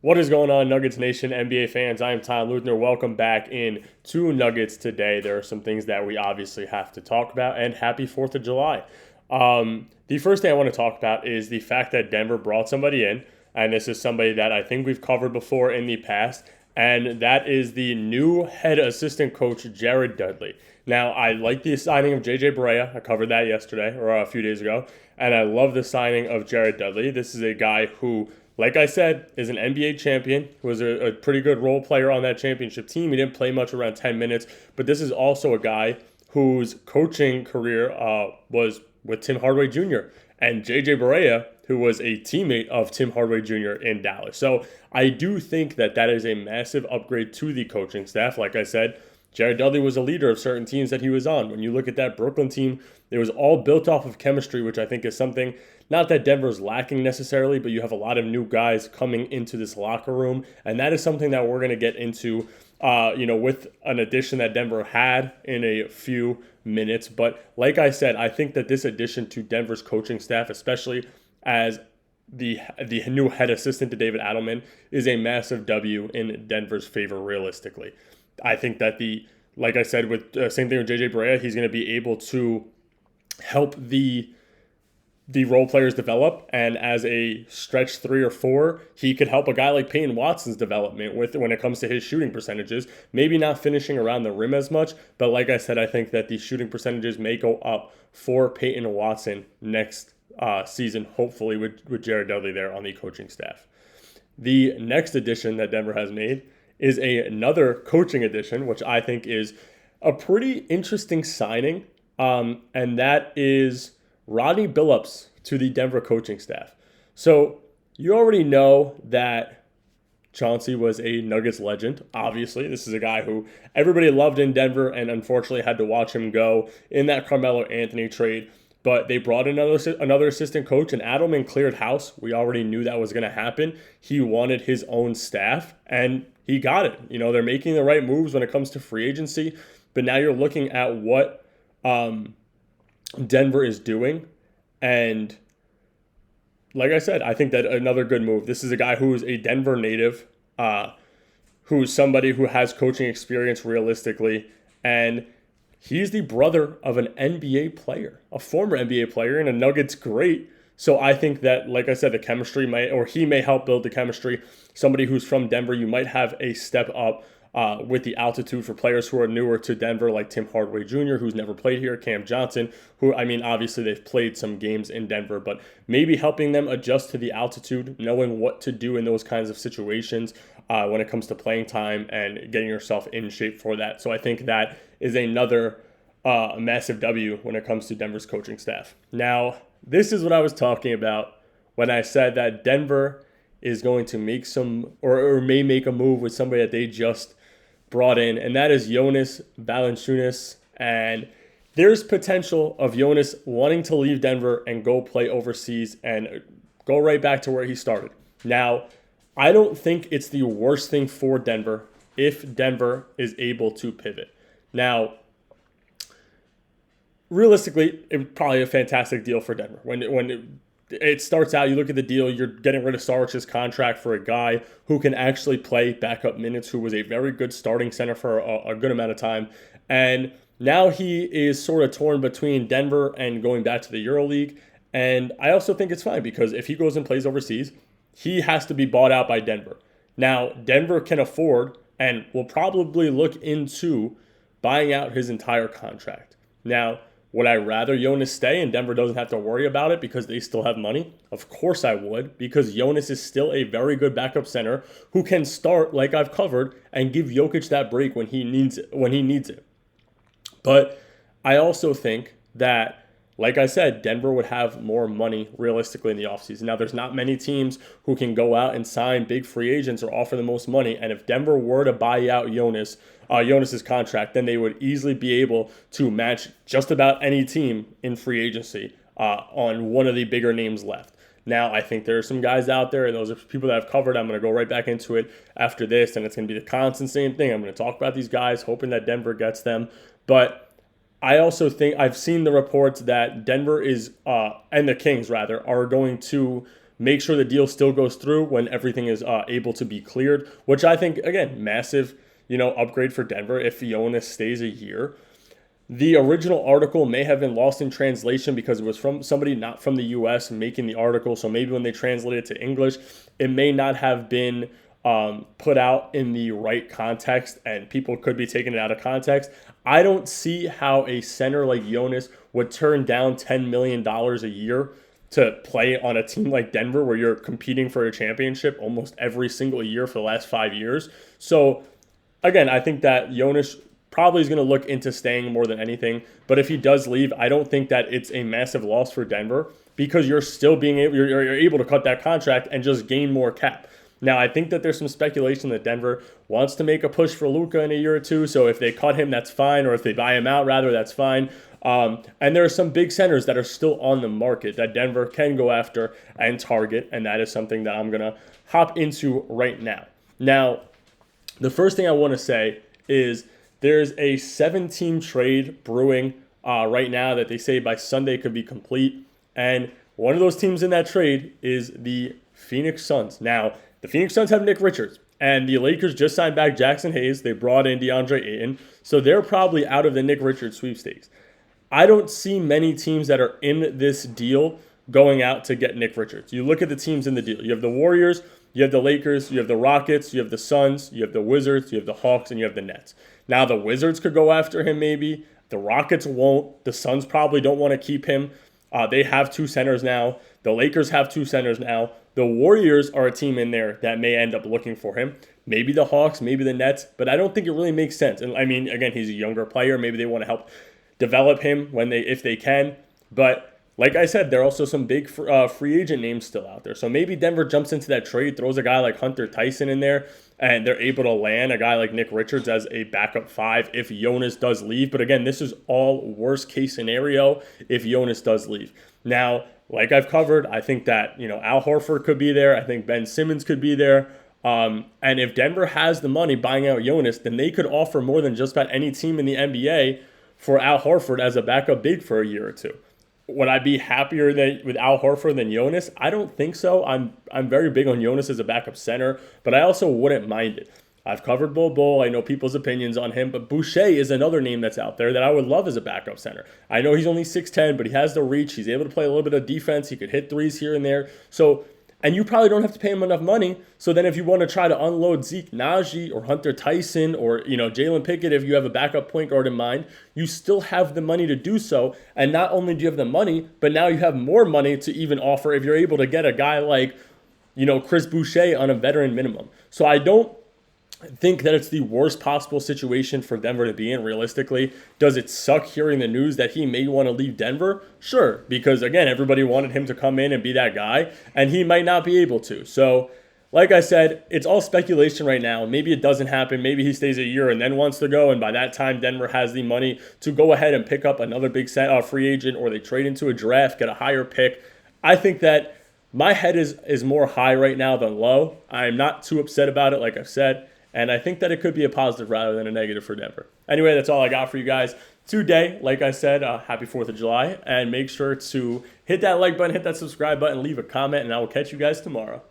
What is going on, Nuggets Nation, NBA fans? I am Tom Leuthner. Welcome back in to Nuggets today. There are some things that we obviously have to talk about, and happy 4th of July. The first thing I want to talk about is the fact that Denver brought somebody in, and this is somebody that I think we've covered before in the past, and that is the new head assistant coach, Jared Dudley. Now, I like the signing of JJ Barea. I covered that yesterday or a few days ago, and I love the signing of Jared Dudley. This is a guy who, like I said, is an NBA champion, was a pretty good role player on that championship team. He didn't play much, around 10 minutes, but this is also a guy whose coaching career was with Tim Hardaway Jr. and JJ Barea, who was a teammate of Tim Hardaway Jr. in Dallas. So I do think that that is a massive upgrade to the coaching staff. Like I said, Jared Dudley was a leader of certain teams that he was on. When you look at that Brooklyn team, it was all built off of chemistry, which I think is something not that Denver's lacking necessarily, but you have a lot of new guys coming into this locker room, and that is something that we're going to get into, with an addition that Denver had in a few minutes. But like I said, I think that this addition to Denver's coaching staff, especially as the new head assistant to David Adelman, is a massive W in Denver's favor realistically. I think that like I said, with same thing with JJ Barea, he's going to be able to help the role players develop, and as a stretch 3 or 4, he could help a guy like Peyton Watson's development with when it comes to his shooting percentages. Maybe not finishing around the rim as much, but like I said, I think that the shooting percentages may go up for Peyton Watson next season, hopefully with Jared Dudley there on the coaching staff. The next addition that Denver has made is another coaching addition, which I think is a pretty interesting signing, and that is Rodney Billups to the Denver coaching staff. So you already know that Chauncey was a Nuggets legend. Obviously, this is a guy who everybody loved in Denver and unfortunately had to watch him go in that Carmelo Anthony trade. But they brought in another assistant coach, and Adelman cleared house. We already knew that was going to happen. He wanted his own staff, and he got it. They're making the right moves when it comes to free agency. But now you're looking at what Denver is doing. And like I said, I think that another good move. This is a guy who is a Denver native, who's somebody who has coaching experience realistically. And he's the brother of an NBA player, a former NBA player, and a Nuggets great. So I think that, like I said, the chemistry he may help build the chemistry. Somebody who's from Denver, you might have a step up with the altitude for players who are newer to Denver, like Tim Hardaway Jr., who's never played here, Cam Johnson, who, obviously they've played some games in Denver, but maybe helping them adjust to the altitude, knowing what to do in those kinds of situations when it comes to playing time and getting yourself in shape for that. So I think that is another massive W when it comes to Denver's coaching staff. Now, this is what I was talking about when I said that Denver is going to make some or may make a move with somebody that they just brought in, and that is Jonas Valanciunas. And there's potential of Jonas wanting to leave Denver and go play overseas and go right back to where he started. Now, I don't think it's the worst thing for Denver if Denver is able to pivot. Now, realistically, it's probably a fantastic deal for Denver. When it starts out, you look at the deal, you're getting rid of Saric's contract for a guy who can actually play backup minutes, who was a very good starting center for a good amount of time. And now he is sort of torn between Denver and going back to the EuroLeague. And I also think it's fine because if he goes and plays overseas, he has to be bought out by Denver. Now, Denver can afford and will probably look into buying out his entire contract. Now, would I rather Jonas stay and Denver doesn't have to worry about it because they still have money? Of course I would, because Jonas is still a very good backup center who can start, like I've covered, and give Jokic that break when he needs it. But I also think that, like I said, Denver would have more money realistically in the offseason. Now, there's not many teams who can go out and sign big free agents or offer the most money. And if Denver were to buy out Jonas's contract, then they would easily be able to match just about any team in free agency on one of the bigger names left. Now, I think there are some guys out there, and those are people that I've covered. I'm going to go right back into it after this, and it's going to be the constant same thing. I'm going to talk about these guys, hoping that Denver gets them. But I also think I've seen the reports that Denver is, and the Kings rather, are going to make sure the deal still goes through when everything is able to be cleared, which I think, again, massive, upgrade for Denver if Jonas stays a year. The original article may have been lost in translation because it was from somebody not from the U.S. making the article. So maybe when they translate it to English, it may not have been put out in the right context, and people could be taking it out of context. I don't see how a center like Jonas would turn down $10 million a year to play on a team like Denver where you're competing for a championship almost every single year for the last 5 years. So again, I think that Jonas probably is going to look into staying more than anything. But if he does leave, I don't think that it's a massive loss for Denver because you're still you're able to cut that contract and just gain more cap. Now, I think that there's some speculation that Denver wants to make a push for Luka in a year or two. So if they cut him, that's fine. Or if they buy him out, rather, that's fine. And there are some big centers that are still on the market that Denver can go after and target. And that is something that I'm going to hop into right now. Now, the first thing I want to say is there's a 7-team trade brewing right now that they say by Sunday could be complete. And one of those teams in that trade is the Phoenix Suns. Now, the Phoenix Suns have Nick Richards, and the Lakers just signed back Jackson Hayes. They brought in DeAndre Ayton, so they're probably out of the Nick Richards sweepstakes. I don't see many teams that are in this deal going out to get Nick Richards. You look at the teams in the deal. You have the Warriors, you have the Lakers, you have the Rockets, you have the Suns, you have the Wizards, you have the Hawks, and you have the Nets. Now, the Wizards could go after him maybe. The Rockets won't. The Suns probably don't want to keep him. They have 2 centers now. The Lakers have 2 centers now. The Warriors are a team in there that may end up looking for him. Maybe the Hawks, maybe the Nets, but I don't think it really makes sense. And I mean, again, he's a younger player. Maybe they want to help develop him if they can. But like I said, there are also some big free agent names still out there. So maybe Denver jumps into that trade, throws a guy like Hunter Tyson in there, and they're able to land a guy like Nick Richards as a backup 5 if Jonas does leave. But again, this is all worst case scenario if Jonas does leave. Now, like I've covered, I think that Al Horford could be there. I think Ben Simmons could be there. And if Denver has the money buying out Jonas, then they could offer more than just about any team in the NBA for Al Horford as a backup big for a year or two. Would I be happier with Al Horford than Jonas? I don't think so. I'm very big on Jonas as a backup center, but I also wouldn't mind it. I've covered Bol Bol. I know people's opinions on him, but Boucher is another name that's out there that I would love as a backup center. I know he's only 6'10", but he has the reach. He's able to play a little bit of defense. He could hit threes here and there. So, and you probably don't have to pay him enough money. So then if you want to try to unload Zeke Naji or Hunter Tyson or, Jalen Pickett, if you have a backup point guard in mind, you still have the money to do so. And not only do you have the money, but now you have more money to even offer if you're able to get a guy like, Chris Boucher on a veteran minimum. So I don't think that it's the worst possible situation for Denver to be in realistically. Does it suck hearing the news that he may want to leave Denver? Sure, because again, everybody wanted him to come in and be that guy, and he might not be able to. So, like I said, it's all speculation right now. Maybe it doesn't happen. Maybe he stays a year and then wants to go, and by that time, Denver has the money to go ahead and pick up another big free agent, or they trade into a draft, get a higher pick. I think that my head is more high right now than low. I'm not too upset about it, like I've said. And I think that it could be a positive rather than a negative for Denver. Anyway, that's all I got for you guys today. Like I said, happy 4th of July. And make sure to hit that like button, hit that subscribe button, leave a comment, and I will catch you guys tomorrow.